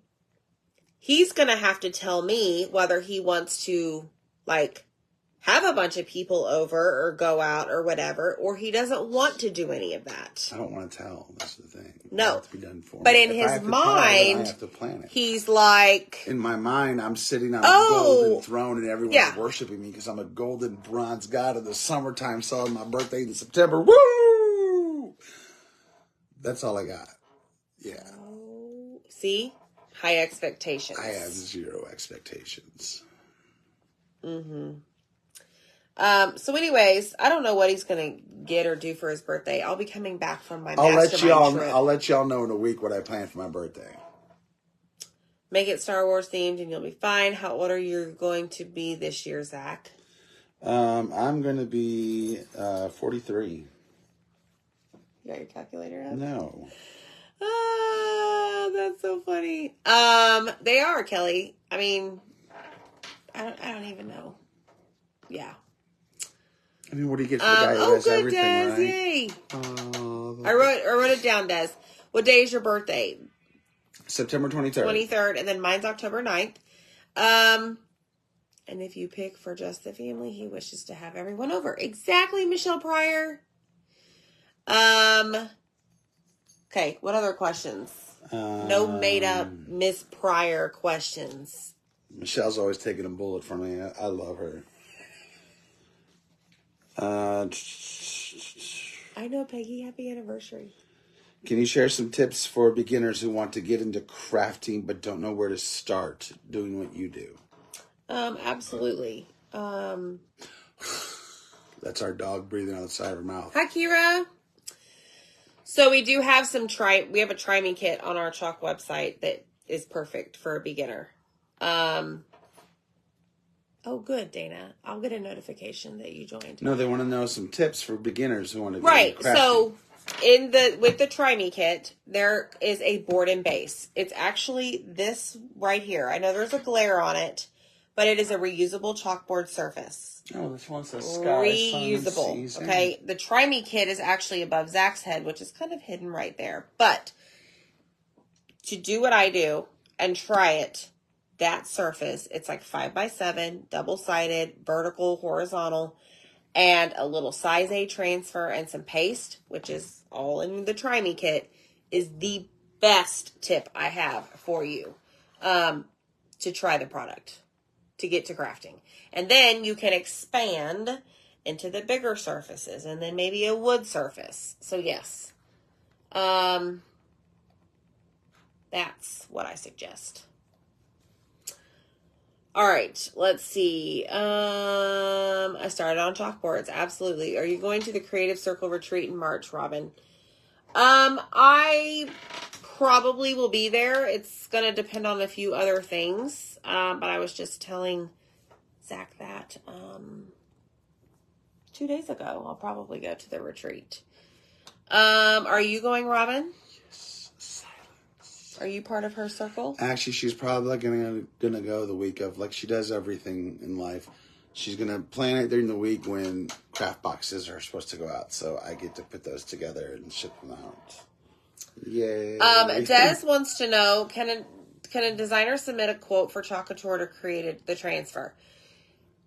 he's going to have to tell me whether he wants to, like, have a bunch of people over or go out or whatever, or he doesn't want to do any of that. I don't want to tell. That's the thing. No. To be done for but me. in his mind, I have to plan it. He's like... In my mind, I'm sitting on a golden throne and everyone's worshiping me because I'm a golden bronze god of the summertime, celebrating my birthday in September. Woo! That's all I got. Yeah. See? High expectations. I have zero expectations. Mm-hmm. So anyways, I don't know what he's going to get or do for his birthday. I'll be coming back from my mastermind trip. I'll let y'all know in a week what I plan for my birthday. Make it Star Wars themed and you'll be fine. How old are you going to be this year, Zach? I'm going to be 43. You got your calculator up? No. That's so funny. They are, Kelly. I mean, I don't even know. Yeah. I mean, what do you get for the guy who has everything, Des, right? Yay. I wrote it down, Des. What day is your birthday? September 23rd. 23rd, and then mine's October 9th. And if you pick for just the family, he wishes to have everyone over. Exactly, Michelle Pryor. Okay, what other questions? No made-up Miss Pryor questions. Michelle's always taking a bullet for me. I love her. I know, Peggy. Happy anniversary. Can you share some tips for beginners who want to get into crafting but don't know where to start doing what you do? Absolutely. That's our dog breathing out the side of her mouth. Hi, Kira. So we do have we have a Try Me kit on our Chalk website that is perfect for a beginner. Oh, good, Dana. I'll get a notification that you joined. No, they want to know some tips for beginners who want to get into crafting. So with the Try Me kit, there is a board and base. It's actually this right here. I know there's a glare on it, but it is a reusable chalkboard surface. Oh, this one says sky. Reusable. Okay. The Try Me kit is actually above Zach's head, which is kind of hidden right there. But to do what I do and try it, that surface, it's like 5x7, double-sided, vertical, horizontal, and a little size A transfer and some paste, which is all in the Try Me kit, is the best tip I have for you to try the product, to get to crafting. And then you can expand into the bigger surfaces and then maybe a wood surface. So yes, that's what I suggest. All right, let's see. I started on chalkboards. Absolutely. Are you going to the Creative Circle retreat in March, Robin? I probably will be there. It's going to depend on a few other things. But I was just telling Zach that 2 days ago. I'll probably go to the retreat. Are you going, Robin? Are you part of her circle? Actually, she's probably gonna go the week of, like she does everything in life. She's gonna plan it during the week when craft boxes are supposed to go out, so I get to put those together and ship them out. Yay! Des wants to know: Can a designer submit a quote for Chalkator to create the transfer?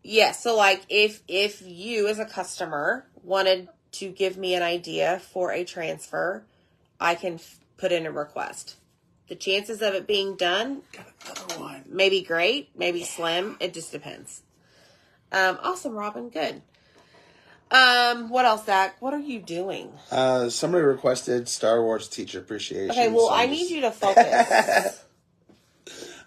Yes. So, like, if you as a customer wanted to give me an idea for a transfer, I can put in a request. The chances of it being done, got another one. Maybe great, maybe slim. It just depends. Awesome, Robin. Good. What else, Zach? What are you doing? Somebody requested Star Wars teacher appreciation. Okay, well, I need you to focus.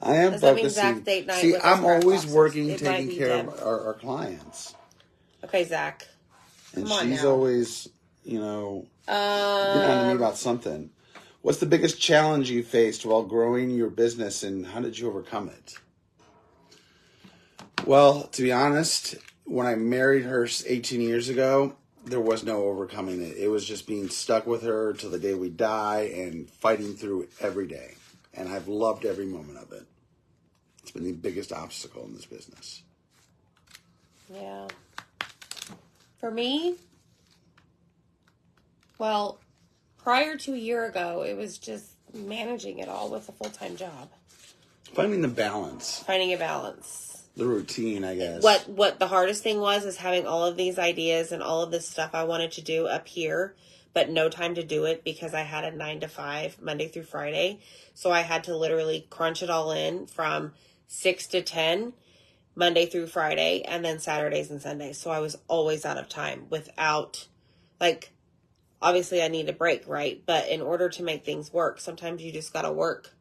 I am focusing. Zach date night See, with I'm always boxes. working, taking care of our clients. Okay, Zach. And she's always, getting on to me about something. What's the biggest challenge you faced while growing your business, and how did you overcome it? Well, to be honest, when I married her 18 years ago, there was no overcoming it. It was just being stuck with her till the day we die and fighting through it every day. And I've loved every moment of it. It's been the biggest obstacle in this business. Yeah. For me, well, prior to a year ago, it was just managing it all with a full-time job. Finding the balance. Finding a balance. The routine, I guess. What the hardest thing was is having all of these ideas and all of this stuff I wanted to do up here, but no time to do it because I had a 9 to 5 Monday through Friday. So I had to literally crunch it all in from 6 to 10 Monday through Friday, and then Saturdays and Sundays. So I was always out of time without, like, obviously I need a break, right? But in order to make things work, sometimes you just got to work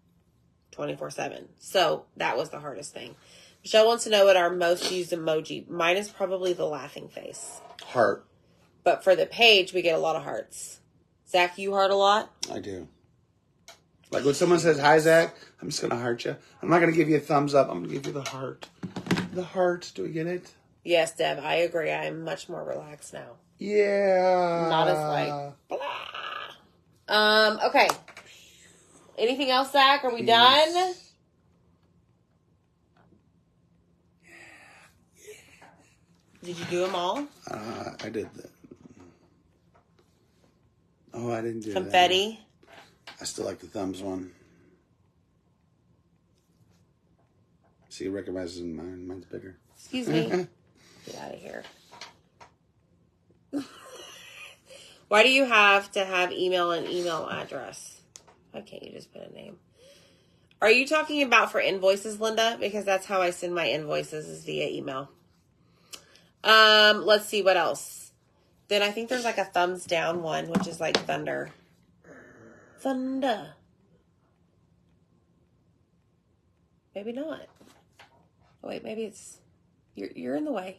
24/7. So that was the hardest thing. Michelle wants to know what our most used emoji. Mine is probably the laughing face. Heart. But for the page, we get a lot of hearts. Zach, you heart a lot? I do. Like when someone says, hi, Zach, I'm just going to heart you. I'm not going to give you a thumbs up. I'm going to give you the heart. The heart. Do we get it? Yes, Deb, I agree. I'm much more relaxed now. Yeah. Not as like, blah. Okay. Anything else, Zach? Are we done? Did you do them all? I did that. Oh, I didn't do Confetti. That. I still like the thumbs one. See, it recognizes mine. Mine's bigger. Excuse me. Get out of here. Why do you have to have email and email address? Why can't you just put a name? Are you talking about for invoices, Linda? Because that's how I send my invoices is via email. Let's see what else. Then I think there's like a thumbs down one, which is like thunder. Thunder. Maybe not. Oh, wait, maybe it's you're in the way.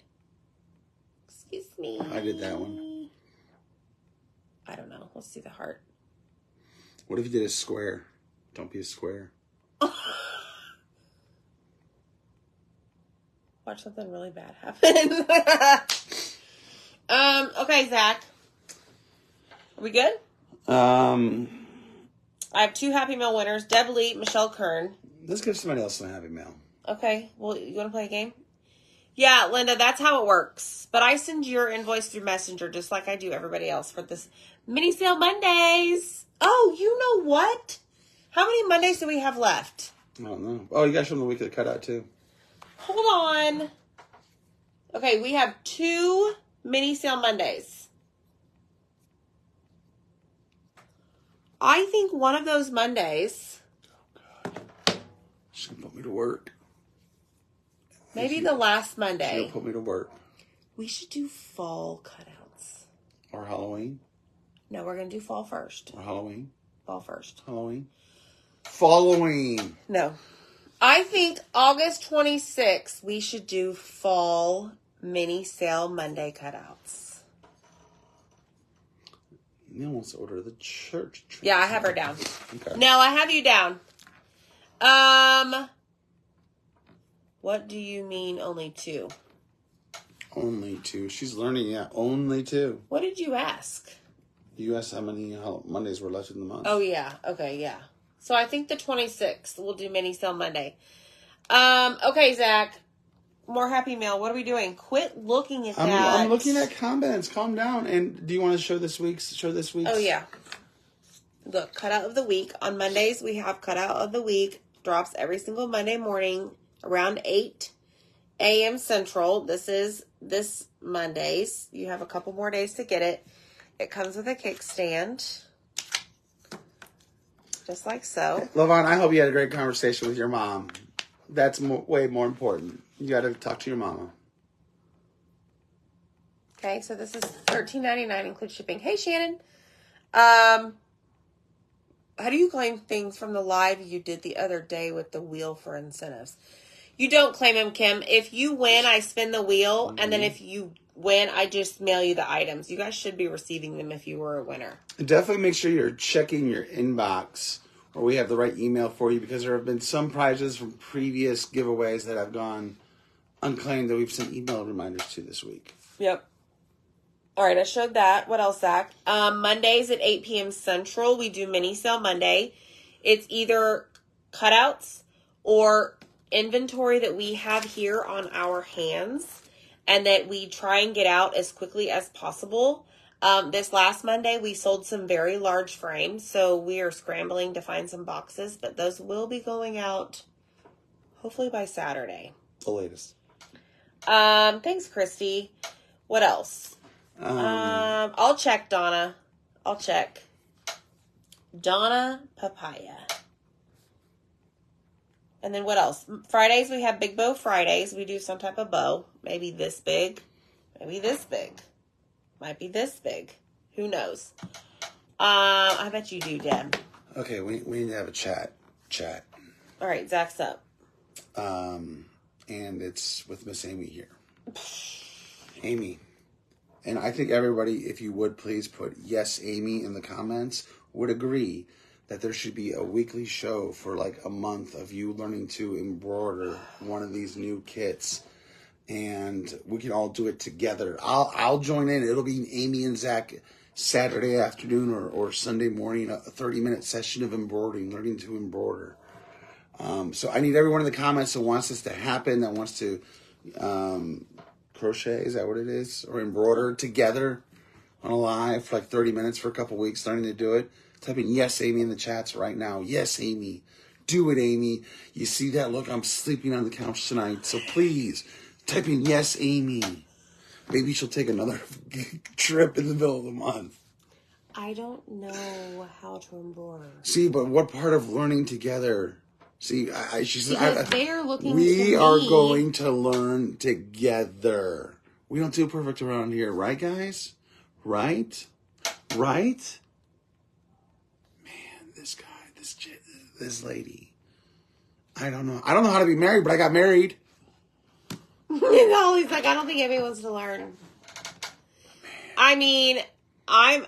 Excuse me. I did that one. I don't know. Let's see the heart. What if you did a square? Don't be a square. Watch something really bad happen. Okay, Zach. Are we good? I have 2 Happy Meal winners. Deb Lee, Michelle Kern. Let's give somebody else a Happy Meal. Okay. Well, you want to play a game? Yeah, Linda, that's how it works. But I send your invoice through Messenger just like I do everybody else for this mini sale Mondays. Oh, you know what? How many Mondays do we have left? I don't know. Oh, you got some the week of the cutout too. Hold on. Okay, we have 2 mini sale Mondays. I think one of those Mondays. Oh, God. She's going to put me to work. Maybe the last Monday. She's going to put me to work. We should do fall cutouts. Or Halloween. No, we're going to do fall first. Or Halloween. Fall first. Halloween. Following. No. I think August 26th, we should do fall mini sale Monday cutouts. Neil wants to order the church. Yeah, I have her down. Okay. Now I have you down. What do you mean only 2? Only 2. She's learning, yeah. Only 2. What did you ask? You asked how many Mondays were left in the month. Oh, yeah. Okay, yeah. So I think the 26th we'll do mini sale Monday. Okay, Zach. More Happy Meal. What are we doing? Quit looking at that. I'm looking at comments. Calm down. And do you want to show this week's? Oh, yeah. Look, cutout of the week. On Mondays, we have cutout of the week. Drops every single Monday morning around 8 a.m. Central. This is this Monday's. You have a couple more days to get it. It comes with a kickstand. Just like so. Lavon, I hope you had a great conversation with your mom. That's way more important. You got to talk to your mama. Okay, so this is $13.99, includes shipping. Hey, Shannon. How do you claim things from the live you did the other day with the wheel for incentives? You don't claim them, Kim. If you win, I spin the wheel, and then if you win, I just mail you the items. You guys should be receiving them if you were a winner. Definitely make sure you're checking your inbox, or we have the right email for you, because there have been some prizes from previous giveaways that have gone unclaimed that we've sent email reminders to this week. Yep. All right, I showed that. What else, Zach? Mondays at 8 p.m. Central, we do mini sale Monday. It's either cutouts or inventory that we have here on our hands. and that we try and get out as quickly as possible. This last Monday, we sold some very large frames, so we are scrambling to find some boxes, but those will be going out hopefully by Saturday. The latest. Thanks, Christy. What else? I'll check, Donna. I'll check. Donna Papaya. And then what else? Fridays, we have Big Bow Fridays. We do some type of bow. Maybe this big. Maybe this big. Might be this big. Who knows? I bet you do, Deb. Okay, we need to have a chat. All right, Zach's up. And it's with Miss Amy here. Amy. And I think everybody, if you would please put yes, Amy in the comments, would agree that there should be a weekly show for like a month of you learning to embroider one of these new kits. And we can all do it together. I'll join in. It'll be Amy and Zach Saturday afternoon or Sunday morning, a 30-minute session of embroidering, learning to embroider. So I need everyone in the comments that wants this to happen, that wants to crochet, is that what it is? Or embroider together on a live for like 30 minutes for a couple weeks, learning to do it. Type in yes, Amy in the chats right now. Yes, Amy. Do it, Amy. You see that? Look, I'm sleeping on the couch tonight. So please, type in yes, Amy. Maybe she'll take another trip in the middle of the month. I don't know how to embroider. See, but what part of learning together? See, she said, they're looking we are going to learn together. We don't do perfect around here, right, guys? Right? Man, this guy, this lady. I don't know. I don't know how to be married, but I got married. No, he's like, I don't think Amy wants to learn. Man. I mean, I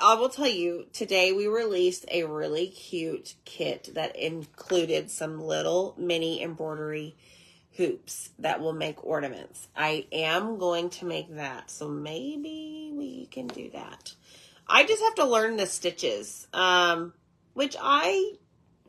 will tell you, today we released a really cute kit that included some little mini embroidery hoops that will make ornaments. I am going to make that, so maybe we can do that. I just have to learn the stitches, which I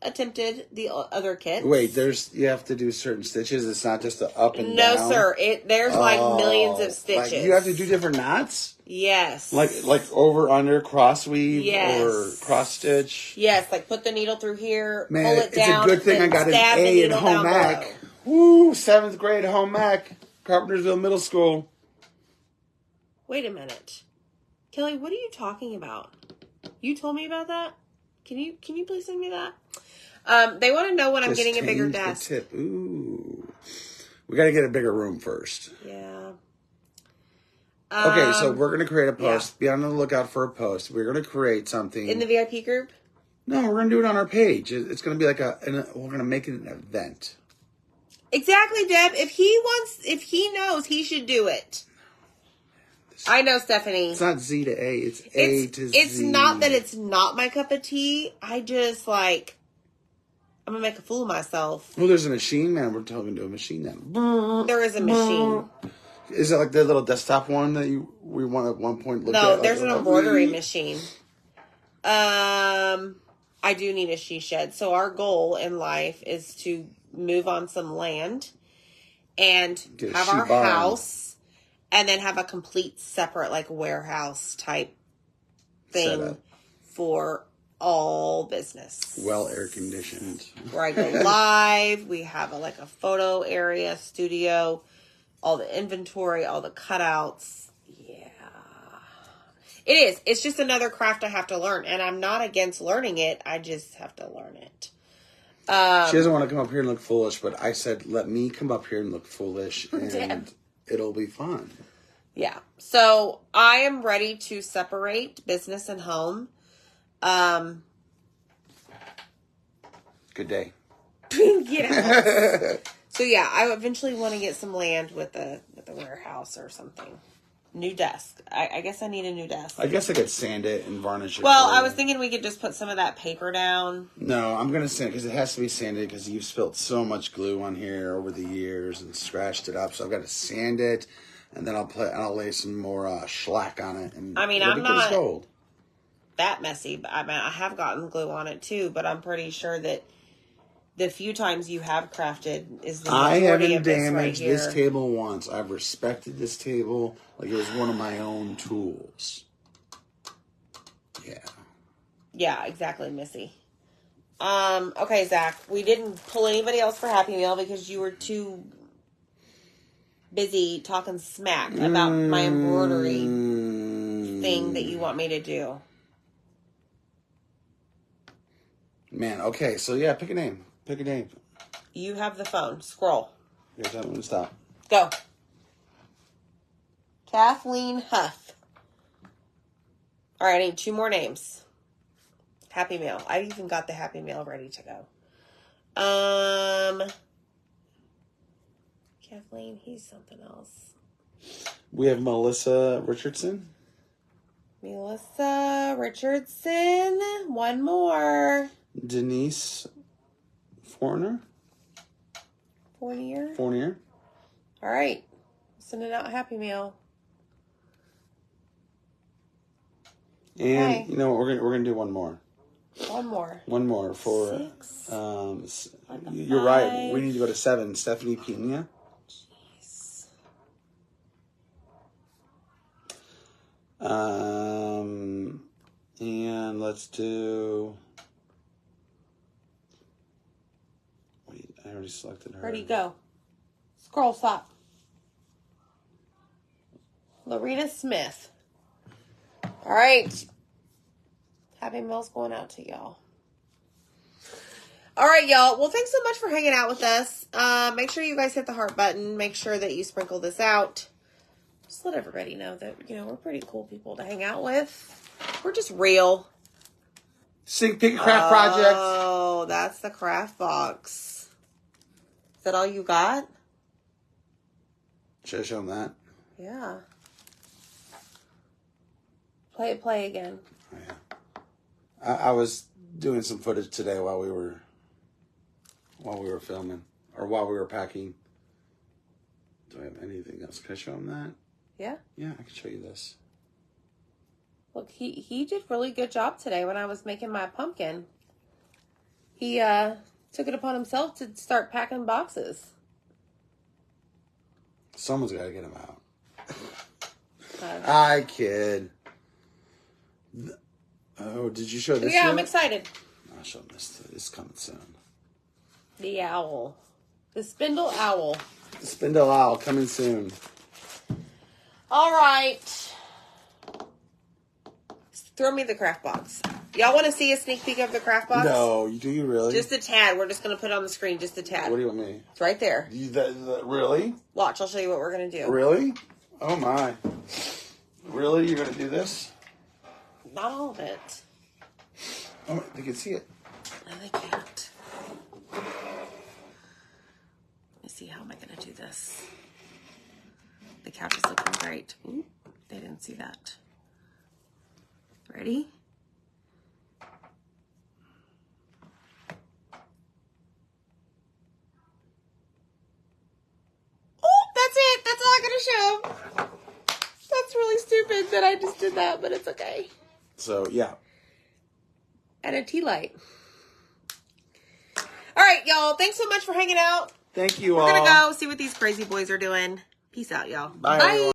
attempted the other kits. Wait, you have to do certain stitches. It's not just the up and down. No, sir. There's like millions of stitches. Like you have to do different knots. Yes. Like over, under, cross weave, yes, or cross stitch. Yes, like put the needle through here, man, pull it down. It's a good thing I got an A in home ec. Woo, 7th grade home ec, Carpentersville Middle School. Wait a minute, Kelly. What are you talking about? You told me about that. Can you please send me that? They want to know when I'm getting a bigger desk. The tip. Ooh. We got to get a bigger room first. Yeah. Okay, so we're going to create a post. Yeah. Be on the lookout for a post. We're going to create something. In the VIP group? No, we're going to do it on our page. It's going to be like we're going to make it an event. Exactly, Deb. If he knows, he should do it. I know, Stephanie. It's not Z to A. It's A to Z. It's not that it's not my cup of tea. I just I'm going to make a fool of myself. Well, there's a machine, man. We're talking to a machine now. There is a machine. Is it like the little desktop one that we want at one point look at? No, there's an embroidery machine. I do need a she shed. So our goal in life is to move on some land and have our house and then have a complete separate like warehouse type thing for all business. Well air conditioned. Where I go live. We have a photo area, studio, all the inventory, all the cutouts. Yeah. It is. It's just another craft I have to learn. And I'm not against learning it. I just have to learn it. She doesn't want to come up here and look foolish, but I said, let me come up here and look foolish and it'll be fun. Yeah. So I am ready to separate business and home. Good day. So yeah, I eventually want to get some land with a warehouse or something. New desk. I guess I need a new desk. I guess I could sand it and varnish it. Well, I was thinking we could just put some of that paper down. No, I'm going to sand it because it has to be sanded because you've spilt so much glue on here over the years and scratched it up. So I've got to sand it and then I'll lay some more shellac on it. And I'm not gold. That messy. I have gotten glue on it too, but I'm pretty sure that the few times you have crafted is the I majority haven't of this right damaged here. this table once. I've respected this table like it was one of my own tools. Yeah. Yeah, exactly, Missy. Okay, Zach, we didn't pull anybody else for Happy Meal because you were too busy talking smack about my embroidery thing that you want me to do. Man, okay, so yeah, pick a name. Pick a name. You have the phone. Scroll. Here's that one. Stop. Go. Kathleen Huff. All right, I need 2 more names. Happy Meal. I even got the Happy Meal ready to go. Kathleen, he's something else. We have Melissa Richardson. Melissa Richardson. 1 more. Denise Fournier. Fournier. All right. Sending out a Happy Meal. And okay. you know what? We're gonna do one more. One more for 6. You're 5. right. We need to go to 7. Stephanie Pena. Jeez. And let's do. Wait, I already selected her. Ready, go. Scroll, stop. Lorena Smith. All right. Happy Meal's going out to y'all. All right, y'all. Well, thanks so much for hanging out with us. Make sure you guys hit the heart button. Make sure that you sprinkle this out. Just let everybody know that, we're pretty cool people to hang out with. We're just real. Pick a craft project. Oh, that's the craft box. Is that all you got? Should I show them that? Yeah. Play again. Oh, yeah. I was doing some footage today while we were filming or while we were packing. Do I have anything else? Can I show them that? Yeah. Yeah, I can show you this. Look, he did a really good job today when I was making my pumpkin. He took it upon himself to start packing boxes. Someone's got to get him out. I kid. Oh, did you show this? Yeah, yet? I'm excited. I'll show them this. It's coming soon. The owl. The spindle owl. The spindle owl coming soon. All right. Throw me the craft box. Y'all want to see a sneak peek of the craft box? No, do you really? Just a tad. We're just going to put it on the screen, just a tad. What do you want me? It's right there. Really? Watch, I'll show you what we're going to do. Really? Oh my. Really? You're going to do this? Not all of it. Oh, they can see it. No, they can't. Let me see, how am I going to do this? The couch is looking great. Ooh, they didn't see that. Ready? Oh, that's it. That's all I got to show. That's really stupid that I just did that, but it's okay. So, yeah. And a tea light. All right, y'all. Thanks so much for hanging out. Thank you all. We're going to go see what these crazy boys are doing. Peace out, y'all. Bye. Bye.